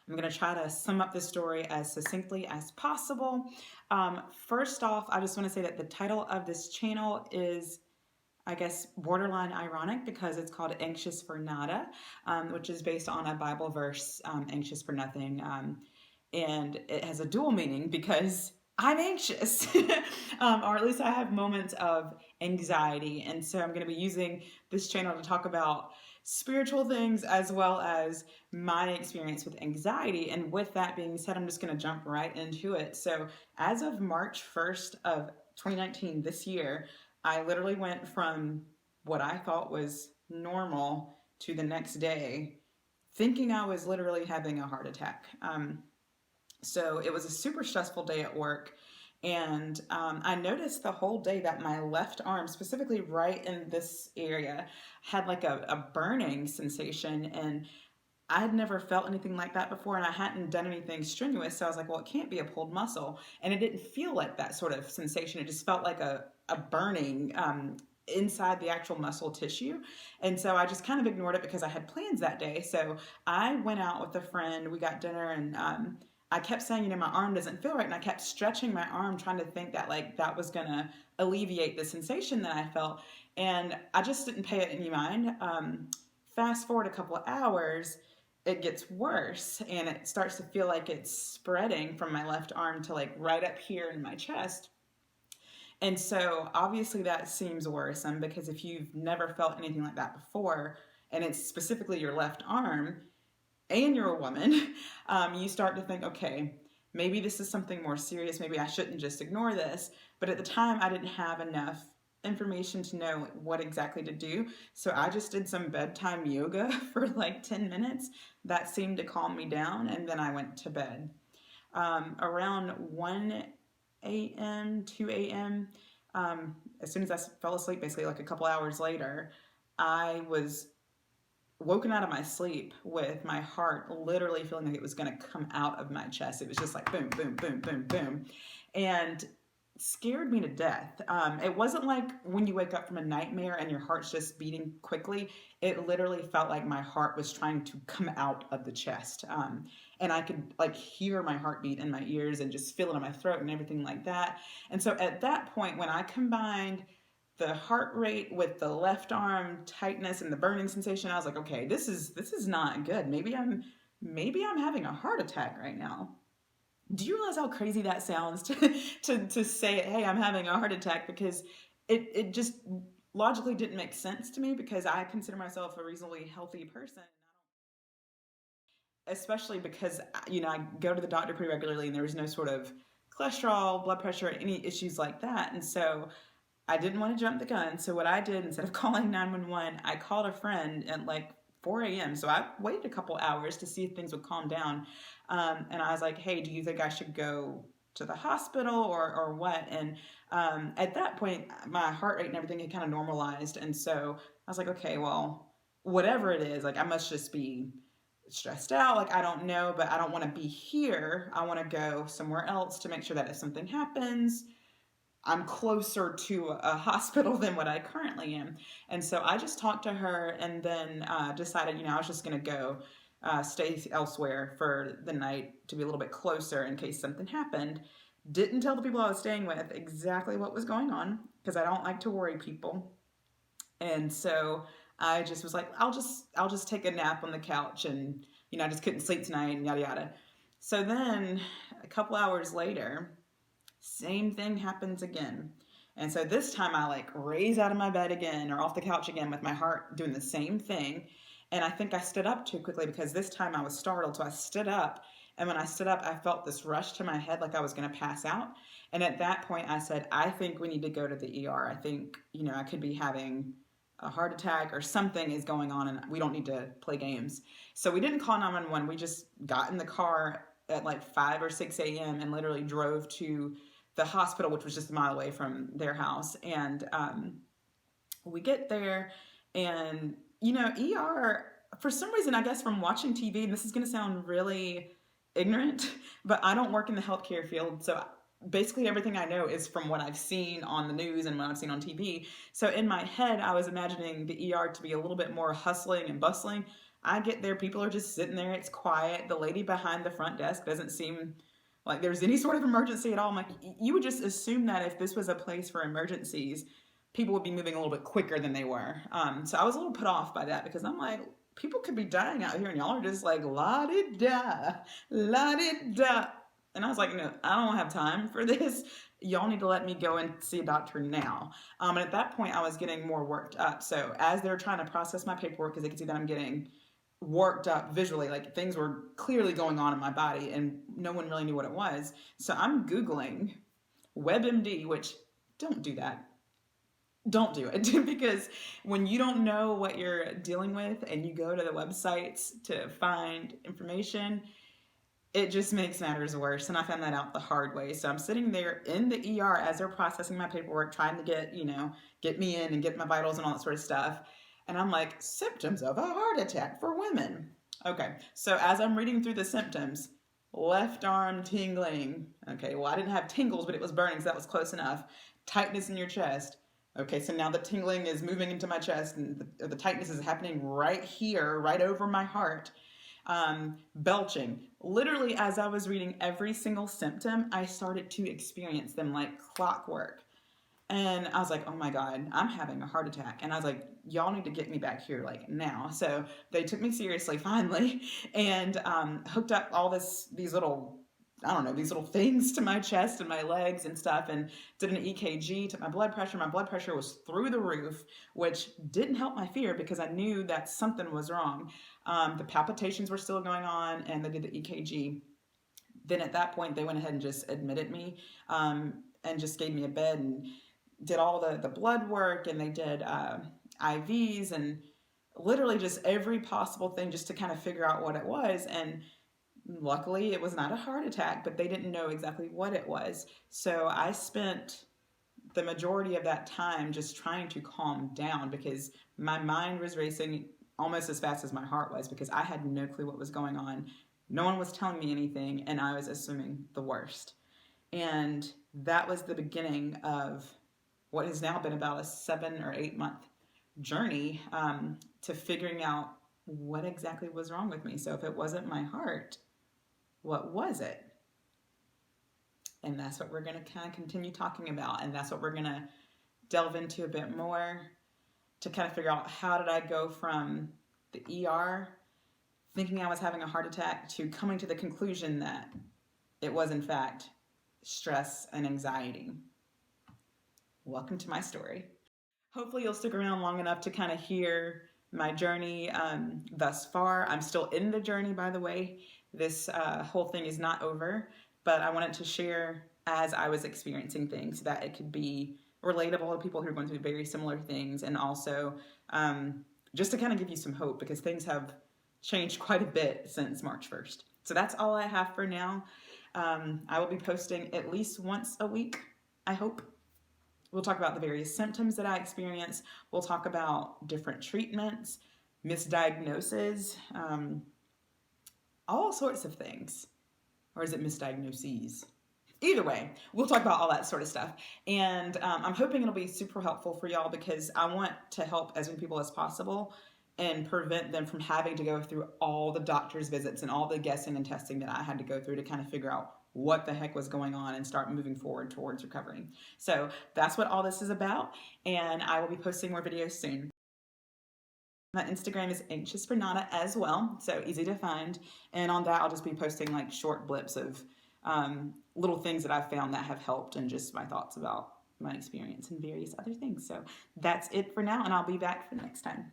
I'm going to try to sum up the story as succinctly as possible. First off, I just want to say that the title of this channel is, I guess, borderline ironic because it's called Anxious for Nada, which is based on a Bible verse, anxious for nothing. And it has a dual meaning because I'm anxious, or at least I have moments of anxiety. And so I'm going to be using this channel to talk about spiritual things as well as my experience with anxiety. And with that being said, I'm just going to jump right into it. So as of March 1st of 2019, this year, I literally went from what I thought was normal to the next day thinking I was literally having a heart attack. So it was a super stressful day at work. And I noticed the whole day that my left arm, specifically right in this area, had like a burning sensation. And I had never felt anything like that before, and I hadn't done anything strenuous. So I was like, well, it can't be a pulled muscle. And it didn't feel like that sort of sensation. It just felt like a burning inside the actual muscle tissue. And so I just kind of ignored it because I had plans that day. So I went out with a friend, we got dinner, and I kept saying, my arm doesn't feel right. And I kept stretching my arm, trying to think that like that was going to alleviate the sensation that I felt. And I just didn't pay it any mind. Fast forward a couple of hours, it gets worse and it starts to feel like it's spreading from my left arm to like right up here in my chest. And so obviously that seems worrisome because if you've never felt anything like that before, and it's specifically your left arm, and you're a woman, you start to think, okay, maybe this is something more serious. Maybe I shouldn't just ignore this. But at the time, I didn't have enough information to know what exactly to do. So I just did some bedtime yoga for like 10 minutes. That seemed to calm me down. And then I went to bed. Around 1 a.m., 2 a.m., as soon as I fell asleep, basically like a couple hours later, I was woken out of my sleep with my heart literally feeling like it was going to come out of my chest. It was just like boom, boom, boom, boom, boom. And scared me to death. It wasn't like when you wake up from a nightmare and your heart's just beating quickly. It literally felt like my heart was trying to come out of the chest. And I could like hear my heartbeat in my ears and just feel it in my throat and everything like that. And so at that point, when I combined the heart rate with the left arm tightness and the burning sensation, I was like, okay, this is not good. Maybe I'm having a heart attack right now. Do you realize how crazy that sounds to say it, hey, I'm having a heart attack? Because it just logically didn't make sense to me because I consider myself a reasonably healthy person. Especially because, I go to the doctor pretty regularly and there was no sort of cholesterol, blood pressure, any issues like that. And so I didn't want to jump the gun. So what I did, instead of calling 911, I called a friend at like 4 a.m. So I waited a couple hours to see if things would calm down. And I was like, hey, do you think I should go to the hospital or what? And at that point, my heart rate and everything had kind of normalized. And so I was like, okay, well, whatever it is, like I must just be stressed out. Like, I don't know, but I don't want to be here. I want to go somewhere else to make sure that if something happens, I'm closer to a hospital than what I currently am. And so I just talked to her and then decided, I was just going to go stay elsewhere for the night to be a little bit closer in case something happened. Didn't tell the people I was staying with exactly what was going on because I don't like to worry people. And so I just was like, I'll just take a nap on the couch and, I just couldn't sleep tonight and yada yada. So then a couple hours later, same thing happens again. And so this time I like raise out of my bed again or off the couch again with my heart doing the same thing. And I think I stood up too quickly because this time I was startled. So I stood up. And when I stood up, I felt this rush to my head like I was going to pass out. And at that point I said, I think we need to go to the ER. I think, I could be having a heart attack or something is going on and we don't need to play games. So we didn't call 911. We just got in the car at like 5 or 6 a.m. and literally drove to the hospital, which was just a mile away from their house. And we get there and, ER, for some reason, I guess from watching TV, and this is going to sound really ignorant, but I don't work in the healthcare field. So basically everything I know is from what I've seen on the news and what I've seen on TV. So in my head, I was imagining the ER to be a little bit more hustling and bustling. I get there, people are just sitting there, it's quiet. The lady behind the front desk doesn't seem like there's any sort of emergency at all. I'm like, you would just assume that if this was a place for emergencies, people would be moving a little bit quicker than they were. So I was a little put off by that because I'm like, people could be dying out here and y'all are just like, la-di-da, la-di-da. And I was like, no, I don't have time for this. Y'all need to let me go and see a doctor now. And at that point, I was getting more worked up. So as they're trying to process my paperwork, because they can see that I'm getting worked up visually, like things were clearly going on in my body and no one really knew what it was. So I'm Googling WebMD, which don't do that. Don't do it because when you don't know what you're dealing with and you go to the websites to find information, it just makes matters worse. And I found that out the hard way. So I'm sitting there in the ER as they're processing my paperwork, trying to get me in and get my vitals and all that sort of stuff. And I'm like, symptoms of a heart attack for women. Okay, so as I'm reading through the symptoms, left arm tingling. Okay, well, I didn't have tingles, but it was burning, so that was close enough. Tightness in your chest. Okay, so now the tingling is moving into my chest, and the tightness is happening right here, right over my heart. Belching. Literally, as I was reading every single symptom, I started to experience them like clockwork. And I was like, oh my God, I'm having a heart attack. And I was like, y'all need to get me back here like now. So they took me seriously finally and hooked up all these little, I don't know, these little things to my chest and my legs and stuff, and did an EKG, took my blood pressure. My blood pressure was through the roof, which didn't help my fear because I knew that something was wrong. The palpitations were still going on, and they did the EKG. Then at that point, they went ahead and just admitted me and just gave me a bed and did all the blood work, and they did IVs and literally just every possible thing just to kind of figure out what it was. And luckily, it was not a heart attack, but they didn't know exactly what it was. So I spent the majority of that time just trying to calm down because my mind was racing almost as fast as my heart was because I had no clue what was going on. No one was telling me anything, and I was assuming the worst. And that was the beginning of what has now been about a 7 or 8 month journey to figuring out what exactly was wrong with me. So if it wasn't my heart, what was it? And that's what we're going to kind of continue talking about. And that's what we're going to delve into a bit more to kind of figure out how did I go from the ER thinking I was having a heart attack to coming to the conclusion that it was in fact stress and anxiety. Welcome to my story. Hopefully you'll stick around long enough to kind of hear my journey thus far. I'm still in the journey, by the way. This whole thing is not over, but I wanted to share as I was experiencing things so that it could be relatable to people who are going through very similar things, and also just to kind of give you some hope because things have changed quite a bit since March 1st. So that's all I have for now. I will be posting at least once a week, I hope. We'll talk about the various symptoms that I experience. We'll talk about different treatments, misdiagnoses, all sorts of things. Or is it misdiagnoses? Either way, we'll talk about all that sort of stuff. And I'm hoping it'll be super helpful for y'all because I want to help as many people as possible and prevent them from having to go through all the doctor's visits and all the guessing and testing that I had to go through to kind of figure out what the heck was going on and start moving forward towards recovering. So that's what all this is about, and I will be posting more videos soon. My Instagram is anxious for Nada as well, so easy to find, and on that I'll just be posting like short blips of little things that I've found that have helped and just my thoughts about my experience and various other things. So that's it for now, and I'll be back for the next time.